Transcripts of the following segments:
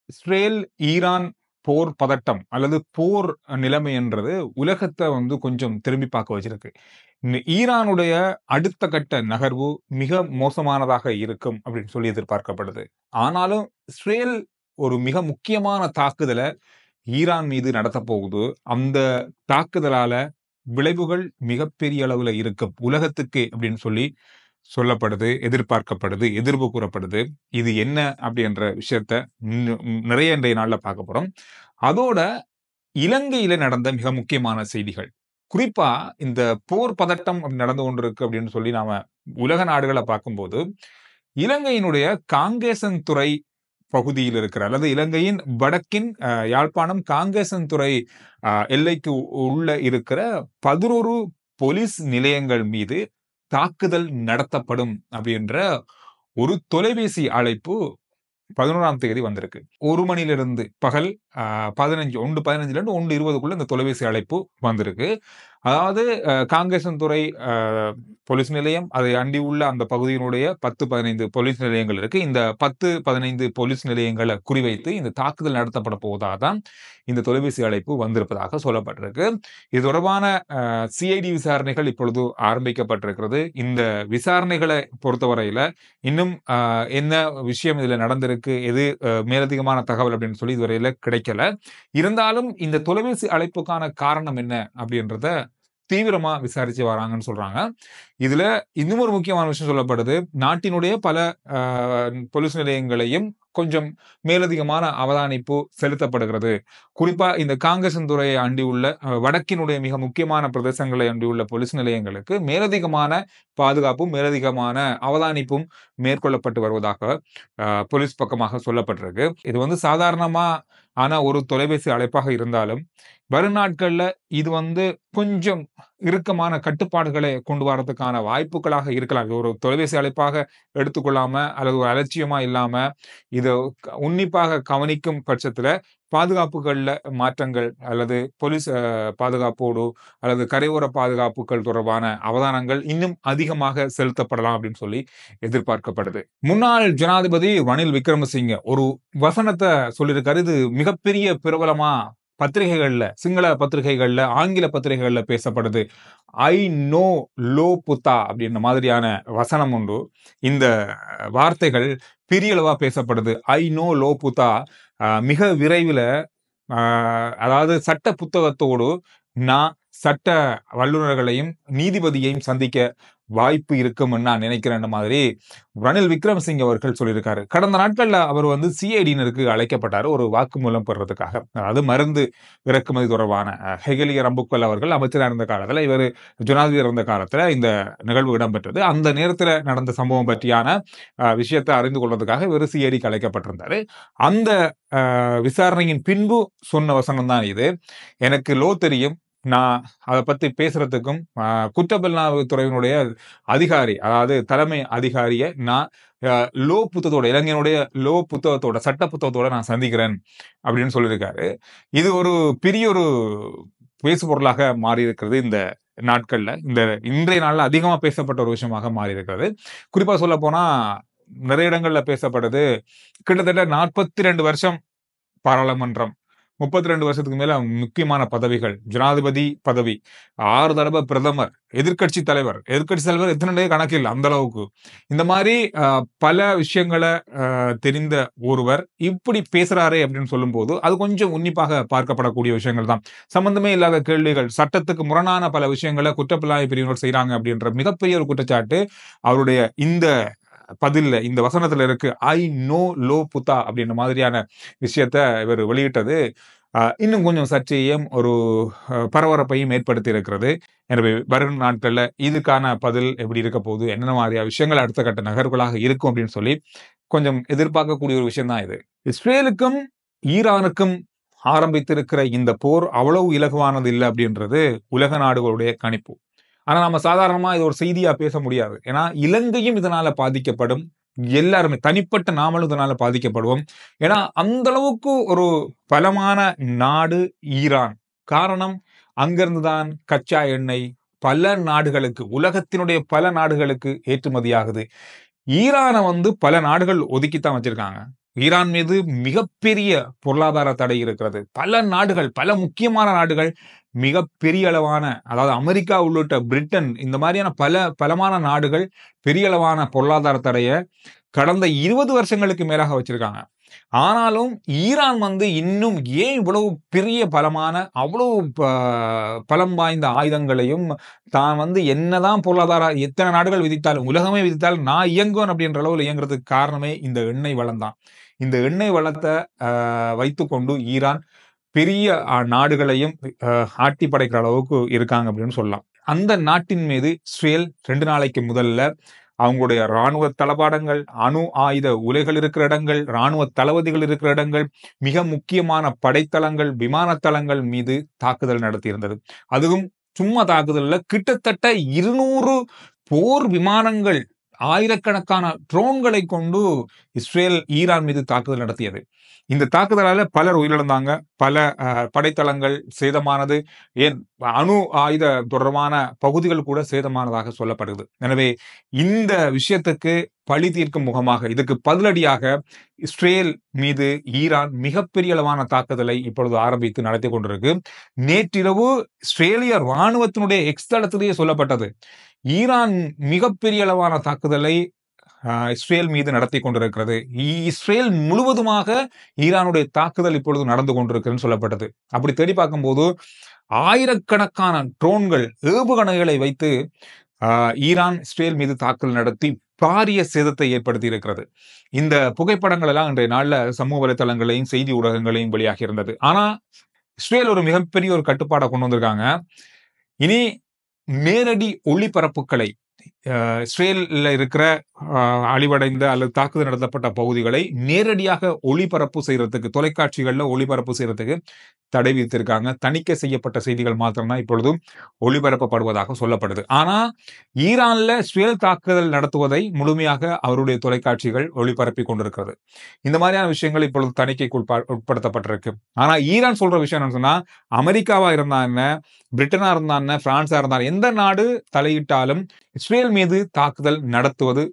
Israel Iran போர் பதட்டம் அல்லது போர் நிலைமை என்றது உலகத்தை கொஞ்சம் திரும்பி பார்க்க வச்சிருக்கு. ஈரானுடைய அடுத்த கட்ட நகர்வு மிக மோசமானதாக இருக்கும் அப்படின்னு சொல்லி எதிர்பார்க்கப்படுது. ஆனாலும் இஸ்ரேல் ஒரு மிக முக்கியமான தாக்குதலை ஈரான் மீது நடத்த போகுது. அந்த தாக்குதலால விளைவுகள் மிகப்பெரிய அளவுல இருக்கும் உலகத்துக்கு அப்படின்னு சொல்லி சொல்லப்படுது, எதிர்பார்க்கப்படுது, எதிர்வு கூறப்படுது. இது என்ன அப்படின்ற விஷயத்த நிறைய இன்றைய நாள்ல பார்க்க போறோம். அதோட இலங்கையில நடந்த மிக முக்கியமான செய்திகள், குறிப்பா இந்த போர் பதட்டம் நடந்து கொண்டிருக்கு அப்படின்னு சொல்லி நாம உலக நாடுகளை பார்க்கும்போது, இலங்கையினுடைய காங்கேசன்துறை பகுதியில் இருக்கிற அல்லது இலங்கையின் வடக்கின் யாழ்ப்பாணம் காங்கேசன்துறை எல்லைக்கு உள்ள இருக்கிற 11 போலீஸ் நிலையங்கள் மீது தாக்குதல் நடத்தப்படும் அப்படின்ற ஒரு தொலைபேசி அழைப்பு 11ஆம் தேதி வந்திருக்கு. 1 மணிலிருந்து பகல் 1:15 1:20 இந்த தொலைபேசி அழைப்பு வந்திருக்கு. அதாவது காங்கேசன்துறை போலீஸ் நிலையம், அதை அண்டி உள்ள அந்த பகுதியினுடைய 10-15 போலீஸ் நிலையங்கள் இருக்கு. இந்த 10-15 போலீஸ் நிலையங்களை குறிவைத்து இந்த தாக்குதல் நடத்தப்பட போவதாக தான் இந்த தொலைபேசி அழைப்பு வந்திருப்பதாக சொல்லப்பட்டிருக்கு. இது தொடர்பான சிஐடி விசாரணைகள் இப்பொழுது ஆரம்பிக்கப்பட்டிருக்கிறது. இந்த விசாரணைகளை பொறுத்தவரையில இன்னும் என்ன விஷயம் இதுல நடந்திருக்கு, எது மேலதிகமான தகவல் அப்படின்னு சொல்லி இதுவரையில கிடைக்கல. இருந்தாலும் இந்த தொலைபேசி அழைப்புக்கான காரணம் என்ன அப்படின்றத தீவிரமா விசாரிச்சு வராங்கன்னு சொல்றாங்க. இதுல இன்னும் ஒரு முக்கியமான விஷயம் சொல்லப்படுது. நாட்டினுடைய பல போலீஸ் நிலையங்களையும் கொஞ்சம் மேலதிகமான அவதானிப்பு செலுத்தப்படுகிறது. குறிப்பா இந்த காங்கேசன்துறையை அண்டியுள்ள வடக்கினுடைய மிக முக்கியமான பிரதேசங்களை அண்டியுள்ள போலீஸ் நிலையங்களுக்கு மேலதிகமான பாதுகாப்பும் மேலதிகமான அவதானிப்பும் மேற்கொள்ளப்பட்டு வருவதாக போலீஸ் பக்கமாக சொல்லப்பட்டிருக்கு. இது சாதாரணமா ஆனா ஒரு தொலைபேசி அழைப்பாக இருந்தாலும் வரும் நாட்கள்ல இது கொஞ்சம் இறுக்கமான கட்டுப்பாடுகளை கொண்டு வரதுக்கான வாய்ப்புகளாக இருக்கலாம். ஒரு தொலைபேசி அழைப்பாக எடுத்துக்கொள்ளாம அல்லது ஒரு அலட்சியமா இல்லாம இதை உன்னிப்பாக கவனிக்கும் பட்சத்துல பாதுகாப்புகள்ல மாற்றங்கள் அல்லது போலீஸ் பாதுகாப்போடு அல்லது கரையோர பாதுகாப்புகள் தொடர்பான அவதானங்கள் இன்னும் அதிகமாக செலுத்தப்படலாம் அப்படின்னு சொல்லி எதிர்பார்க்கப்படுது. முன்னாள் ஜனாதிபதி ரணில் விக்ரமசிங்க ஒரு வசனத்தை சொல்லியிருக்காரு. இது மிகப்பெரிய பிரபலமா பத்திரிகைகள்ல, சிங்கள பத்திரிகைகள்ல, ஆங்கில பத்திரிகைகள்ல பேசப்படுது. ஐ நோ லோ புத்தா அப்படின்ற மாதிரியான வசனம் உண்டு. இந்த வார்த்தைகள் பெரியளவா பேசப்படுது. ஐ நோ லோ புத்தா மிக விரைவில் அதாவது சட்ட புத்தகத்தோடு நான் சட்ட வல்லுநர்களையும் நீதிபதியையும் சந்திக்க வாய்ப்பு இருக்கும்னு நான் நினைக்கிறேன் மாதிரி ரணில் விக்ரமசிங்க அவர்கள் சொல்லியிருக்காரு. கடந்த நாட்கள்ல அவர் சிஐடியினருக்கு அழைக்கப்பட்டார் ஒரு வாக்குமூலம் பெறுறதுக்காக. அதாவது மருந்து இறக்குமதி தொடர்பான ஹெகலிய ரம்புக்வெல் அவர்கள் அமைச்சராக இருந்த காலத்துல, இவர் ஜனாதிபதி இருந்த காலத்துல இந்த நிகழ்வு இடம்பெற்றது. அந்த நேரத்துல நடந்த சம்பவம் பற்றியான விஷயத்தை அறிந்து கொள்வதற்காக இவர் சிஐடிக்கு அழைக்கப்பட்டிருந்தாரு. அந்த விசாரணையின் பின்பு சொன்ன வசனம் தான் இது. எனக்கு லோ தெரியும், நான் அதை பத்தி பேசுறதுக்கும் குற்றப்புலனாய்வு துறையினுடைய அதிகாரி, அதாவது தலைமை அதிகாரியை நான் லோ புத்தகத்தோட, இளைஞனுடைய லோ புத்தகத்தோட, சட்ட புத்தகத்தோட நான் சந்திக்கிறேன் அப்படின்னு சொல்லியிருக்காரு. இது ஒரு பெரிய ஒரு பேசு பொருளாக மாறி இருக்கிறது. இந்த நாட்கள்ல, இந்த இன்றைய நாள்ல அதிகமா பேசப்பட்ட ஒரு விஷயமாக மாறி இருக்கிறது. குறிப்பா சொல்ல போனா நிறைய இடங்கள்ல பேசப்படுது. கிட்டத்தட்ட 42 வருஷம் பாராளுமன்றம், 32 வருஷத்துக்கு மேல முக்கியமான பதவிகள், ஜனாதிபதி பதவி, 6 தடவை பிரதமர், எதிர்கட்சி தலைவர் எத்தனை கணக்கில் அந்த அளவுக்கு. இந்த மாதிரி பல விஷயங்களை தெரிந்த ஒருவர் இப்படி பேசுறாரே அப்படின்னு சொல்லும் போது அது கொஞ்சம் உன்னிப்பாக பார்க்கப்படக்கூடிய விஷயங்கள் தான். சம்பந்தமே இல்லாத கேள்விகள், சட்டத்துக்கு முரணான பல விஷயங்களை குற்றப்புலனாய்வு பிரிவினர் செய்யறாங்க அப்படின்ற மிகப்பெரிய ஒரு குற்றச்சாட்டு அவருடைய இந்த பதில்ல, இந்த வசனத்துல இருக்கு. ஐ நோ லோ புத்தா அப்படின்ற மாதிரியான விஷயத்த இவர் வெளியிட்டது இன்னும் கொஞ்சம் சர்ச்சையும் ஒரு பரபரப்பையும் ஏற்படுத்தி இருக்கிறது. எனவே வரும் நாட்கள்ல இதுக்கான பதில் எப்படி இருக்க போகுது, என்னென்ன மாதிரியான விஷயங்கள் அடுத்த கட்ட நகர்வுகளாக இருக்கும் அப்படின்னு சொல்லி கொஞ்சம் எதிர்பார்க்கக்கூடிய ஒரு விஷயம் தான் இது. இஸ்ரேலுக்கும் ஈரானுக்கும் ஆரம்பித்திருக்கிற இந்த போர் அவ்வளவு இலகுவானது இல்லை அப்படின்றது உலக நாடுகளுடைய கணிப்பு. ஆனா நம்ம சாதாரணமா இது ஒரு செய்தியா பேச முடியாது. ஏன்னா இலங்கையும் இதனால பாதிக்கப்படும், எல்லாருமே தனிப்பட்ட நாமளும் இதனால பாதிக்கப்படுவோம். ஏன்னா அந்த அளவுக்கு ஒரு பலமான நாடு ஈரான். காரணம், அங்கிருந்துதான் கச்சா எண்ணெய் பல நாடுகளுக்கு, உலகத்தினுடைய பல நாடுகளுக்கு ஏற்றுமதி ஆகுது. ஈரானை பல நாடுகள் ஒதுக்கித்தான் வச்சிருக்காங்க. ஈரான் மீது மிகப்பெரிய பொருளாதார தடை இருக்கிறது. பல நாடுகள், பல முக்கியமான நாடுகள் மிகப்பெரிய அளவான, அதாவது அமெரிக்கா உள்ளிட்ட பிரிட்டன் இந்த மாதிரியான பலமான நாடுகள் பெரிய அளவான பொருளாதார தடைய கடந்த 20 வருஷங்களுக்கு மேலாக வச்சிருக்காங்க. ஆனாலும் ஈரான் வந்து இன்னும் ஏன் இவ்வளவு பெரிய பலமான, அவ்வளவு பலம் வாய்ந்த ஆயுதங்களையும் தான் வந்து என்னதான் பொருளாதார எத்தனை நாடுகள் விதித்தாலும், உலகமே விதித்தாலும் நான் இயங்குவேன் அப்படின்ற அளவில் இயங்குறதுக்கு காரணமே இந்த எண்ணெய் வளம் தான். இந்த எண்ணெய் வளத்தை வைத்துக்கொண்டு ஈரான் பெரிய நாடுகளையும் ஆட்டி படைக்கிற அளவுக்கு இருக்காங்க அப்படின்னு சொல்லலாம். அந்த நாட்டின் மீது இஸ்ரேல் 2 நாளைக்கு முதல்ல அவங்களுடைய ராணுவ தளபாடங்கள், அணு ஆயுத உலைகள் இருக்கிற இடங்கள், ராணுவ தளபதிகள் இருக்கிற இடங்கள், மிக முக்கியமான படைத்தளங்கள், விமான தளங்கள் மீது தாக்குதல் நடத்தியிருந்தது. அதுவும் சும்மா தாக்குதல்ல கிட்டத்தட்ட 200 போர் விமானங்கள், ஆயிரக்கணக்கான ட்ரோன்களை கொண்டு இஸ்ரேல் ஈரான் மீது தாக்குதல் நடத்தியது. இந்த தாக்குதலால பலர் உயிரிழந்தாங்க, பல படைத்தளங்கள் சேதமானது, ஏன் அணு ஆயுத தொடர்பான பகுதிகள் கூட சேதமானதாக சொல்லப்படுது. எனவே இந்த விஷயத்துக்கு பழி தீர்க்கும் முகமாக, இதுக்கு பதிலடியாக இஸ்ரேல் மீது ஈரான் மிகப்பெரிய அளவான தாக்குதலை இப்பொழுது ஆரம்பித்து நடத்தி கொண்டிருக்கு. நேற்றிரவு இஸ்ரேலிய ராணுவத்தினுடைய எக்ஸ் தளத்திலேயே சொல்லப்பட்டது, ஈரான் மிகப்பெரிய அளவான தாக்குதலை இஸ்ரேல் மீது நடத்தி கொண்டிருக்கிறது. இஸ்ரேல் முழுவதுமாக ஈரானுடைய தாக்குதல் இப்பொழுது நடந்து கொண்டிருக்கிறது சொல்லப்பட்டது. அப்படி தேடி பார்க்கும்போது ஆயிரக்கணக்கான ட்ரோன்கள், ஏவுகணைகளை வைத்து ஈரான் இஸ்ரேல் மீது தாக்குதல் நடத்தி பாரிய சேதத்தை ஏற்படுத்தி இருக்கிறது. இந்த புகைப்படங்கள் எல்லாம் இன்றைய நாள்ல சமூக வலைதளங்களையும் செய்தி ஊடகங்களையும் வெளியாகி இருந்தது. ஆனா இஸ்ரேல் ஒரு மிகப்பெரிய ஒரு கட்டுப்பாடை கொண்டு வந்திருக்காங்க. இனி நேரடி ஒளிபரப்புகளை, இஸ்ரேல்ல இருக்கிற அழிவடைந்த அல்லது தாக்குதல் நடத்தப்பட்ட பகுதிகளை நேரடியாக ஒளிபரப்பு செய்யறதுக்கு, தொலைக்காட்சிகள்ல ஒளிபரப்பு செய்யறதுக்கு தடை விதித்திருக்காங்க. தணிக்கை செய்யப்பட்ட செய்திகள் மாத்திரம்தான் இப்பொழுது ஒளிபரப்பப்படுவதாக சொல்லப்படுது. ஆனா ஈரான்ல இஸ்ரேல் தாக்குதல் நடத்துவதை முழுமையாக அவருடைய தொலைக்காட்சிகள் ஒளிபரப்பி கொண்டிருக்கிறது. இந்த மாதிரியான விஷயங்கள் இப்பொழுது தணிக்கைக்கு உட்படுத்தப்பட்டிருக்கு. ஆனா ஈரான் சொல்ற விஷயம் என்னன்னு சொன்னா, அமெரிக்காவா இருந்தா என்ன, பிரிட்டனா இருந்தா என்ன, பிரான்ஸா இருந்தா எந்த நாடு தலையிட்டாலும் இஸ்ரேல் மீது தாக்குதல் நடத்துவது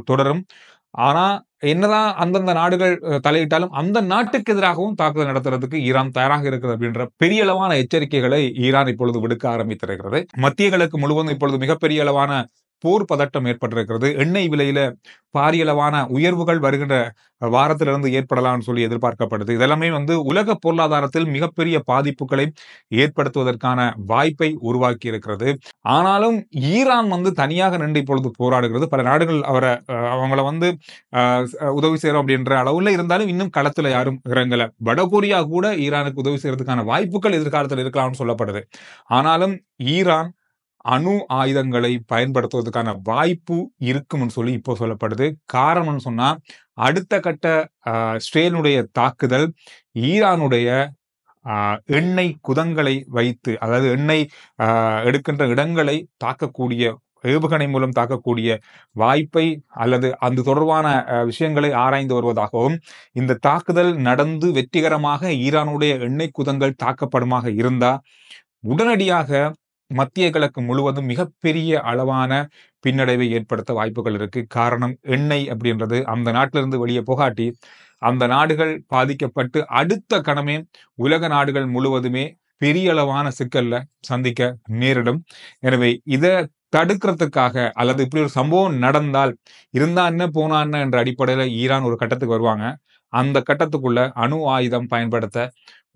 தொடரும். ஆனா என்னதான் அந்தந்த நாடுகள் தலையிட்டாலும் அந்த நாட்டுக்கு எதிராகவும் தாக்குதல் நடத்துறதுக்கு ஈரான் தயாராக இருக்கிறது அப்படின்ற பெரிய அளவான எச்சரிக்கைகளை ஈரான் இப்பொழுது விடுக்க ஆரம்பித்திருக்கிறது. மத்திய கிழக்கு முழுவதும் இப்பொழுது மிகப்பெரிய அளவான போர் பதட்டம் ஏற்பட்டிருக்கிறது. எண்ணெய் விலையில பாரிய அளவான உயர்வுகள் வருகின்ற வாரத்திலிருந்து ஏற்படலாம்னு சொல்லி எதிர்பார்க்கப்படுது. இதெல்லாமே வந்து உலக பொருளாதாரத்தில் மிகப்பெரிய பாதிப்புகளை ஏற்படுத்துவதற்கான வாய்ப்பை உருவாக்கி இருக்கிறது. ஆனாலும் ஈரான் வந்து தனியாக நின்று இப்பொழுது போராடுகிறது. பல நாடுகள் அவங்கள வந்து உதவி செய்யறோம் அப்படின்ற அளவுல இருந்தாலும் இன்னும் களத்துல யாரும் இறங்கல. வடகொரியா கூட ஈரானுக்கு உதவி செய்யறதுக்கான வாய்ப்புகள் எதிர்காலத்தில் இருக்கலாம்னு சொல்லப்படுது. ஆனாலும் ஈரான் அணு ஆயுதங்களை பயன்படுத்துவதற்கான வாய்ப்பு இருக்கும்னு சொல்லி இப்போ சொல்லப்படுது. காரணம்னு சொன்னா, அடுத்த கட்ட இஸ்ரேலுடைய தாக்குதல் ஈரானுடைய எண்ணெய் குதங்களை வைத்து, அதாவது எண்ணெய் எடுக்கின்ற இடங்களை தாக்கக்கூடிய, ஏவுகணை மூலம் தாக்கக்கூடிய வாய்ப்பை அல்லது அந்த தொடர்பான விஷயங்களை ஆராய்ந்து வருவதாகவும், இந்த தாக்குதல் நடந்து வெற்றிகரமாக ஈரானுடைய எண்ணெய் குதங்கள் தாக்கப்படுமாக இருந்தா உடனடியாக மத்திய கிழக்கு முழுவதும் மிகப்பெரிய அளவான பின்னடைவை ஏற்படுத்த வாய்ப்புகள் இருக்கு. காரணம், எண்ணெய் அப்படின்றது அந்த நாட்டிலிருந்து வெளியே போகாட்டி அந்த நாடுகள் பாதிக்கப்பட்டு அடுத்த கணமே உலக நாடுகள் முழுவதுமே பெரிய அளவான சிக்கல்ல சந்திக்க நேரிடும். எனவே இதை தடுக்கிறதுக்காக, அல்லது இப்படி ஒரு சம்பவம் நடந்தால் இருந்தா என்ன போனா என்ன என்ற அடிப்படையில ஈரான் ஒரு கட்டத்துக்கு வருவாங்க. அந்த கட்டத்துக்குள்ள அணு ஆயுதம் பயன்படுத்த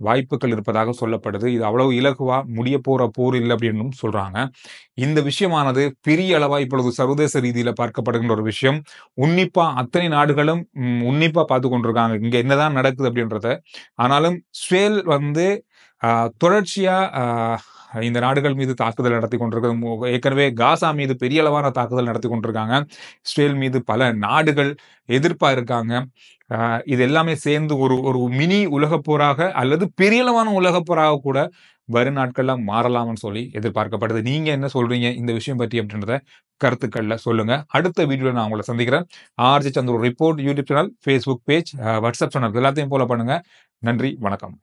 வாய்ப்புகள் இருப்பதாக சொல்லப்படுது. இது அவ்வளவு இலகுவா முடிய போற போர் இல்லை அப்படின்னு சொல்றாங்க. இந்த விஷயமானது பெரிய அளவா இப்பொழுது சர்வதேச ரீதியில பார்க்கப்படுகின்ற ஒரு விஷயம். உன்னிப்பா அத்தனை நாடுகளும் உன்னிப்பா பார்த்து கொண்டிருக்காங்க இங்க என்னதான் நடக்குது அப்படின்றத. ஆனாலும் இஸ்ரேல் வந்து தொடர்ச்சியா இந்த நாடுகள் மீது தாக்குதல் நடத்தி கொண்டிருக்கிறது. ஏற்கனவே காசா மீது பெரிய அளவான தாக்குதல் நடத்தி கொண்டிருக்காங்க. இஸ்ரேல் மீது பல நாடுகள் எதிர்ப்பா இருக்காங்க. இது எல்லாமே சேர்ந்து ஒரு மினி உலகப் போராக அல்லது பெரிய அளவான உலகப் போராக கூட வரும் நாட்கள்ல மாறலாம்னு சொல்லி எதிர்பார்க்கப்படுது. நீங்க என்ன சொல்றீங்க இந்த விஷயம் பற்றி அப்படின்றத கருத்துக்கள்ல சொல்லுங்க. அடுத்த வீடியோல நான் உங்களை சந்திக்கிறேன். RG Chandru report YouTube channel, Facebook page, WhatsApp channel எல்லாத்தையும் ஃபாலோ பண்ணுங்க. நன்றி, வணக்கம்.